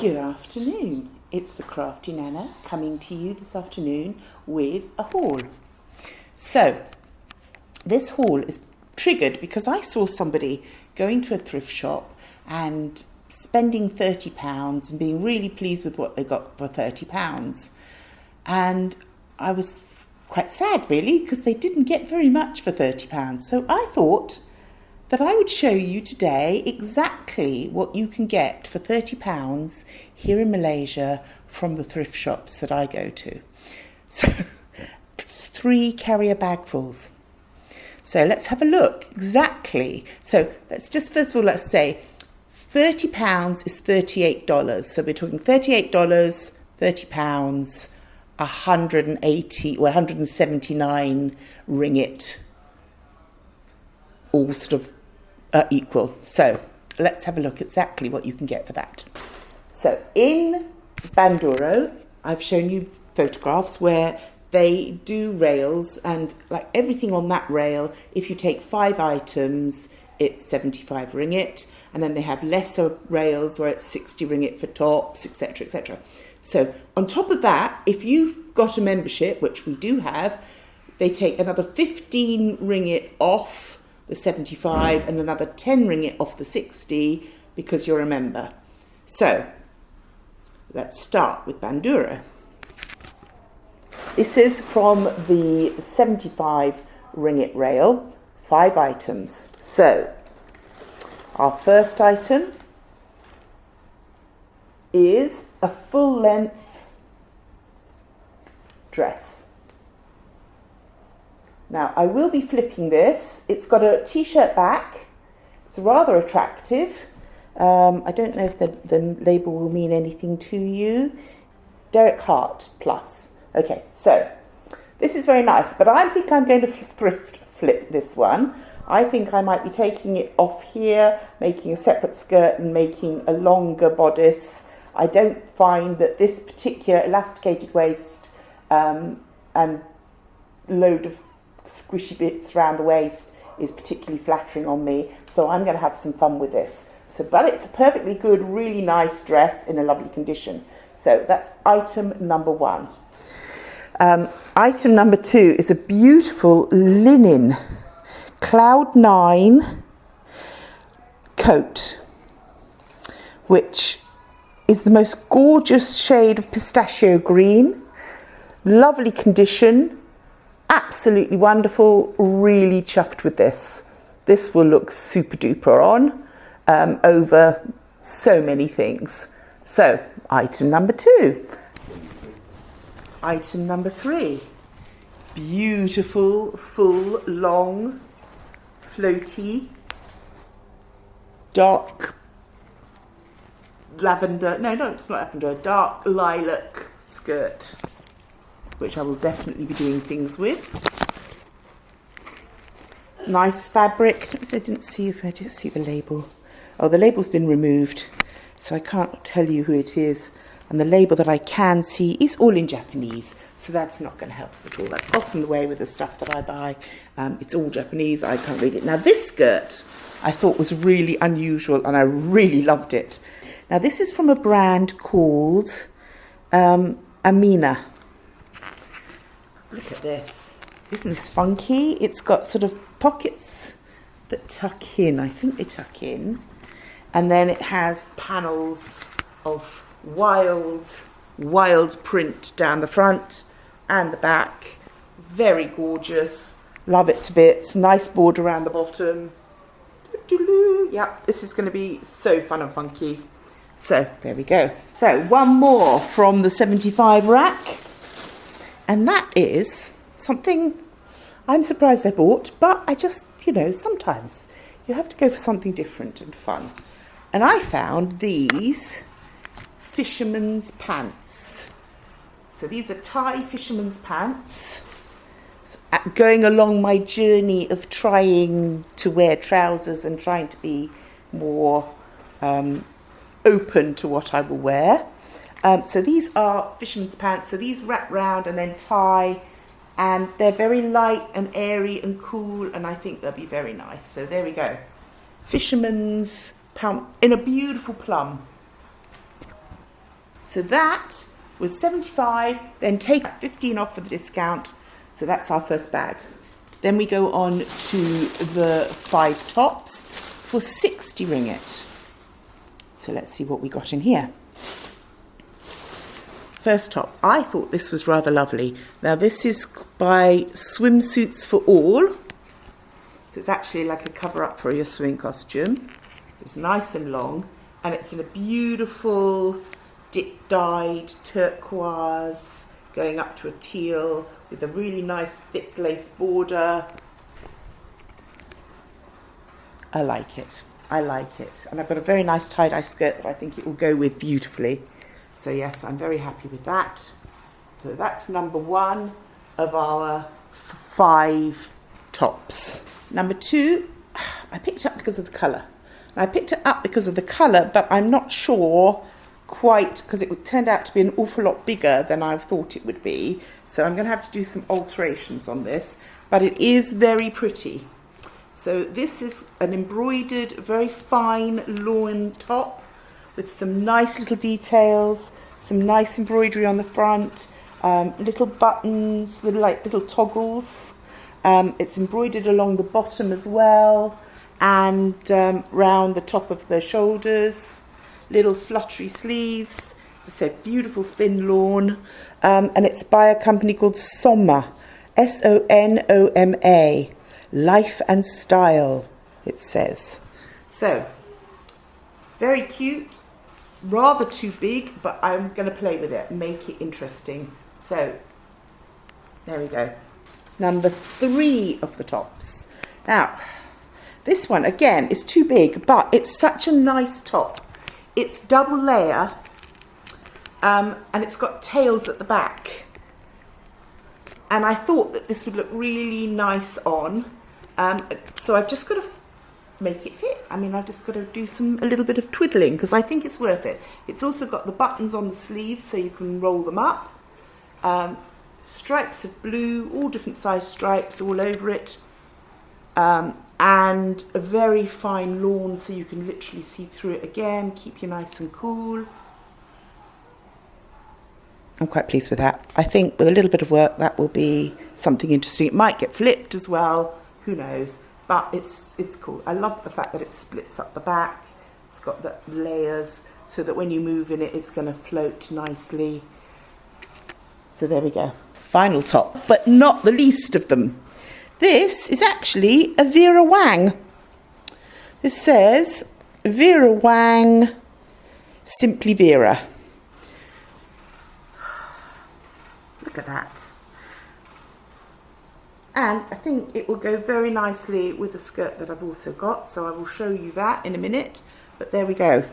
Good afternoon. It's the Crafty Nana coming to you this afternoon with a haul. So, this haul is triggered because I saw somebody going to a thrift shop and spending £30 and being really pleased with what they got for £30. And I was quite sad, really, because they didn't get very much for £30. So I thought that I would show you today exactly what you can get for £30 here in Malaysia from the thrift shops that I go to. So, 3 carrier bagfuls. So let's have a look exactly. So let's just, first of all, let's say £30 is $38. So we're talking $38, £30, 180 or 179 ringgit, all sort of equal. So let's have a look exactly what you can get for that. So in Bandoru, I've shown you photographs where they do rails, and like everything on that rail, if you take 5 items, it's 75 ringgit, and then they have lesser rails where it's 60 ringgit for tops, etc., etc. So on top of that, if you've got a membership, which we do have, they take another 15 ringgit off the 75 and another 10 ringgit off the 60 because you're a member. So let's start with Bandoru. This is from the 75 ringgit rail, 5 items. So our first item is a full length dress. Now, I will be flipping this. It's got a t-shirt back. It's rather attractive. I don't know if the label will mean anything to you. Derek Hart Plus. Okay, so this is very nice, but I think I'm going to thrift flip this one. I think I might be taking it off here, making a separate skirt and making a longer bodice. I don't find that this particular elasticated waist and load of squishy bits around the waist is particularly flattering on me, so I'm going to have some fun with this. So, but it's a perfectly good, really nice dress in a lovely condition. So that's item number 1. Item number 2 is a beautiful linen Cloud 9 coat, which is the most gorgeous shade of pistachio green, lovely condition. Absolutely wonderful, really chuffed with this. This will look super duper on over so many things. So, item number 2. Item number 3. Beautiful, full, long, floaty, dark lavender, no, it's not lavender, dark lilac skirt, which I will definitely be doing things with. Nice fabric. I didn't see the label. Oh, the label's been removed, so I can't tell you who it is. And the label that I can see is all in Japanese, so that's not going to help us at all. That's often the way with the stuff that I buy. It's all Japanese. I can't read it. Now, this skirt I thought was really unusual, and I really loved it. Now, this is from a brand called Amina. Look at this. Isn't this funky? It's got sort of pockets that tuck in. I think they tuck in. And then it has panels of wild print down the front and the back. Very gorgeous. Love it to bits. Nice border around the bottom. Yeah, this is going to be so fun and funky. So, there we go. So, one more from the 75 rack. And that is something I'm surprised I bought, but I just, sometimes you have to go for something different and fun. And I found these fisherman's pants. So these are Thai fisherman's pants. Going along my journey of trying to wear trousers and trying to be more open to what I will wear. So these are fisherman's pants. So these wrap round and then tie, and they're very light and airy and cool, and I think they'll be very nice. So there we go. Fisherman's pants in a beautiful plum. So that was 75, then take 15 off for the discount. So that's our first bag. Then we go on to the 5 tops for 60 ringgit. So let's see what we got in here. First top, I thought this was rather lovely. Now this is by Swimsuits for All. So it's actually like a cover up for your swimming costume. It's nice and long, and it's in a beautiful dip dyed turquoise going up to a teal with a really nice thick lace border. I like it. I like it. And I've got a very nice tie-dye skirt that I think it will go with beautifully. So yes, I'm very happy with that. So that's number 1 of our 5 tops. Number 2, I picked up because of the colour. I picked it up because of the colour, but I'm not sure quite, because it turned out to be an awful lot bigger than I thought it would be. So I'm going to have to do some alterations on this, but it is very pretty. So this is an embroidered, very fine lawn top with some nice little details, some nice embroidery on the front, little buttons, little toggles. It's embroidered along the bottom as well, and round the top of the shoulders. Little fluttery sleeves. As I said, beautiful thin lawn, and it's by a company called Soma, Sonoma, Life and Style, it says. So, very cute, rather too big, but I'm going to play with it, make it interesting. So, there we go. Number 3 of the tops. Now, this one, again, is too big, but it's such a nice top. It's double layer, and it's got tails at the back. And I thought that this would look really nice on. So I've just got to make it fit. I mean, I've just got to do a little bit of twiddling, because I think it's worth it. It's also got the buttons on the sleeves so you can roll them up. Stripes of blue, all different size stripes all over it. And a very fine lawn so you can literally see through it again, keep you nice and cool. I'm quite pleased with that. I think with a little bit of work that will be something interesting. It might get flipped as well, who knows, but it's cool. I love the fact that it splits up the back. It's got the layers so that when you move in it, it's going to float nicely. So there we go. Final top, but not the least of them. This is actually a Vera Wang. This says Vera Wang, Simply Vera. Look at that. And I think it will go very nicely with the skirt that I've also got, so I will show you that in a minute. But there we go.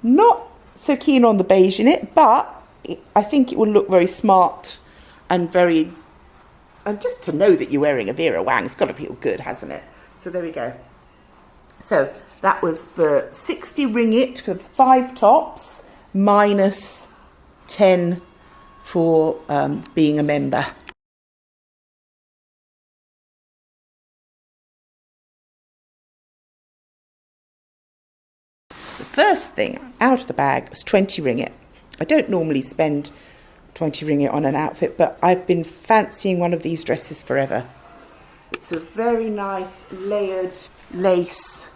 Not so keen on the beige in it, but I think it will look very smart and very... And just to know that you're wearing a Vera Wang, it's got to feel good, hasn't it? So there we go. So that was the 60 ringgit for 5 tops, minus 10 for being a member. The first thing out of the bag was 20 ringgit. I don't normally spend 20 ringgit on an outfit, but I've been fancying one of these dresses forever. It's a very nice layered lace.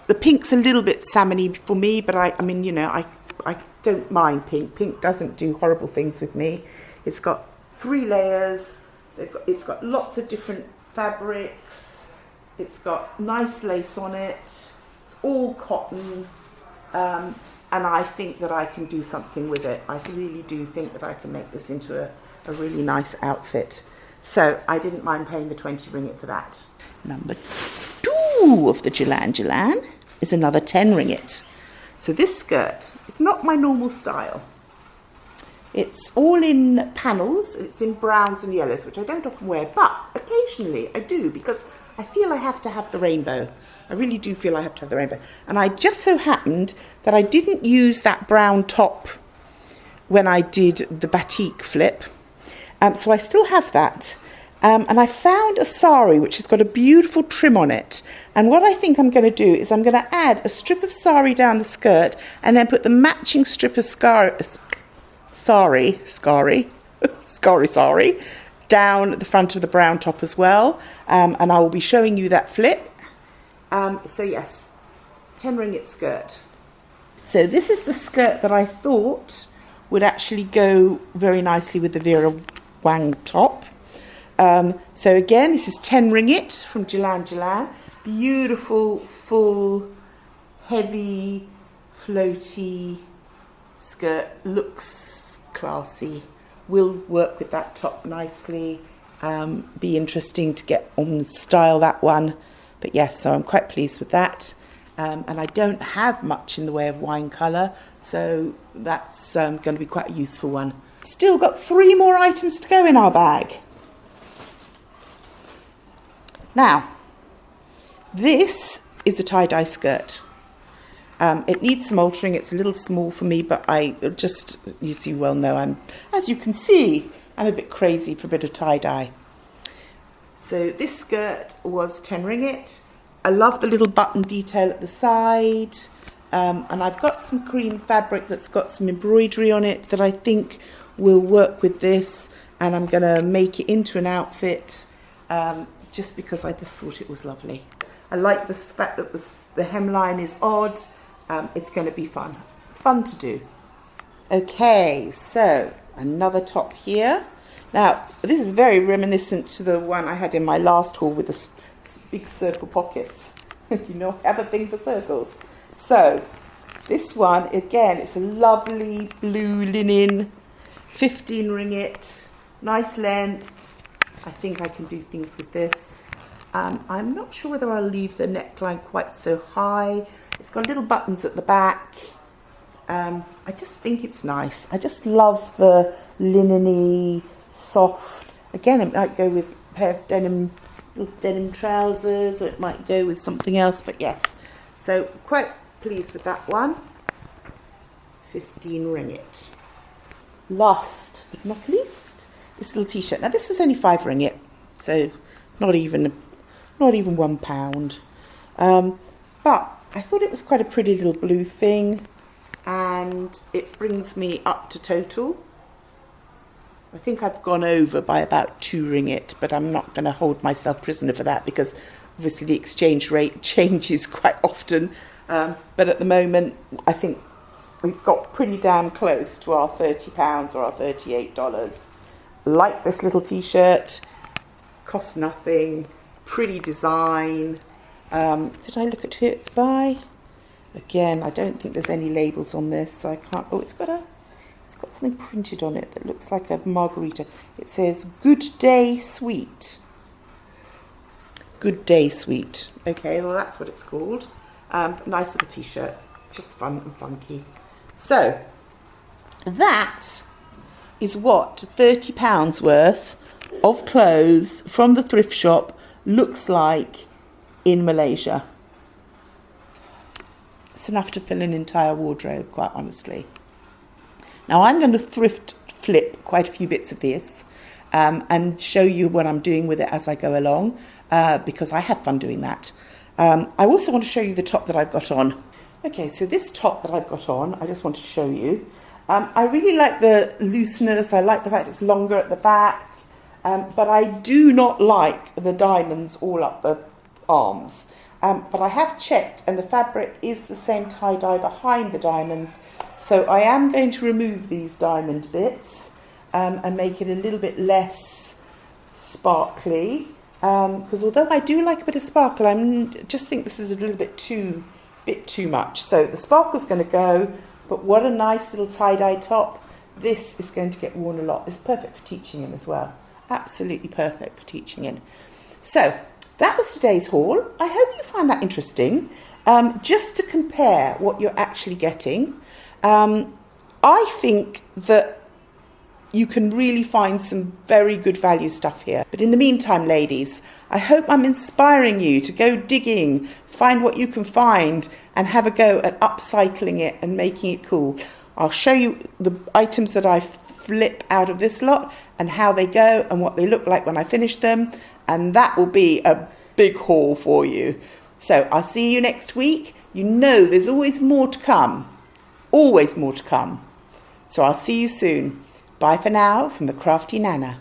The pink's a little bit salmony for me, but I mean, you know, I don't mind pink. Pink doesn't do horrible things with me. It's got 3 layers. It's got lots of different fabrics. It's got nice lace on it. It's all cotton. And I think that I can do something with it. I really do think that I can make this into a really nice outfit. So I didn't mind paying the 20 ringgit for that. Number 2 of the Jalan is another 10 ringgit. So this skirt is not my normal style. It's all in panels. It's in browns and yellows, which I don't often wear, but occasionally I do because I feel I have to have the rainbow. I really do feel I have to have the rainbow. And I just so happened that I didn't use that brown top when I did the batik flip. So I still have that. And I found a sari which has got a beautiful trim on it. And what I think I'm going to do is I'm going to add a strip of sari down the skirt and then put the matching strip of sari down the front of the brown top as well. And I will be showing you that flip. So yes, 10 ringgit skirt. So this is the skirt that I thought would actually go very nicely with the Vera Wang top. So again, this is 10 ringgit from Jalan. Beautiful, full, heavy, floaty skirt. Looks classy. Will work with that top nicely. Be interesting to get on style that one. But yes, so I'm quite pleased with that. And I don't have much in the way of wine colour, so that's going to be quite a useful one. Still got 3 more items to go in our bag. Now, this is a tie-dye skirt. It needs some altering. It's a little small for me, but I just, as you well know, as you can see, I'm a bit crazy for a bit of tie-dye. So this skirt was 10 ringgit. I love the little button detail at the side. And I've got some cream fabric that's got some embroidery on it that I think will work with this. And I'm going to make it into an outfit just because I just thought it was lovely. I like the fact that the hemline is odd. It's going to be fun to do. Okay, so another top here. Now, this is very reminiscent to the one I had in my last haul with the big circle pockets. You know, I have a thing for circles. So, this one, again, it's a lovely blue linen, 15 ringgit, nice length. I think I can do things with this. I'm not sure whether I'll leave the neckline quite so high. It's got little buttons at the back. I just think it's nice. I just love the linen-y, soft. Again, it might go with a pair of denim trousers, or it might go with something else, but yes. So quite pleased with that one. 15 ringgit. Last but not least, this little t-shirt. Now this is only 5 ringgit, so not even £1. But I thought it was quite a pretty little blue thing, and it brings me up to total. I think I've gone over by about 2 ringgit, but I'm not going to hold myself prisoner for that because obviously the exchange rate changes quite often. But at the moment, I think we've got pretty damn close to our £30 or our $38. Like this little t-shirt, cost nothing, pretty design. Did I look at who it's by? Again, I don't think there's any labels on this, so I can't. Oh, it's got something printed on it that looks like a margarita. It says "Good Day Sweet." Good Day Sweet. Okay, well that's what it's called. Nice little t-shirt, just fun and funky. So that is what £30 worth of clothes from the thrift shop looks like in Malaysia. It's enough to fill an entire wardrobe, quite honestly. Now I'm going to thrift flip quite a few bits of this and show you what I'm doing with it as I go along because I have fun doing that. I also want to show you the top that I've got on. Okay, so this top that I've got on, I just wanted to show you. I really like the looseness. I like the fact it's longer at the back, but I do not like the diamonds all up the arms. But I have checked, and the fabric is the same tie-dye behind the diamonds. So I am going to remove these diamond bits and make it a little bit less sparkly. Because although I do like a bit of sparkle, I just think this is a little bit too much. So the sparkle's going to go, but what a nice little tie-dye top. This is going to get worn a lot. It's perfect for teaching in as well. Absolutely perfect for teaching in. So that was today's haul. I hope you found that interesting. Just to compare what you're actually getting. I think that you can really find some very good value stuff here. But in the meantime, ladies, I hope I'm inspiring you to go digging, find what you can find, and have a go at upcycling it and making it cool. I'll show you the items that I've flip out of this lot and how they go and what they look like when I finish them. And that will be a big haul for you. So I'll see you next week. You know there's always more to come. Always more to come. So I'll see you soon. Bye for now from the Crafty Nana.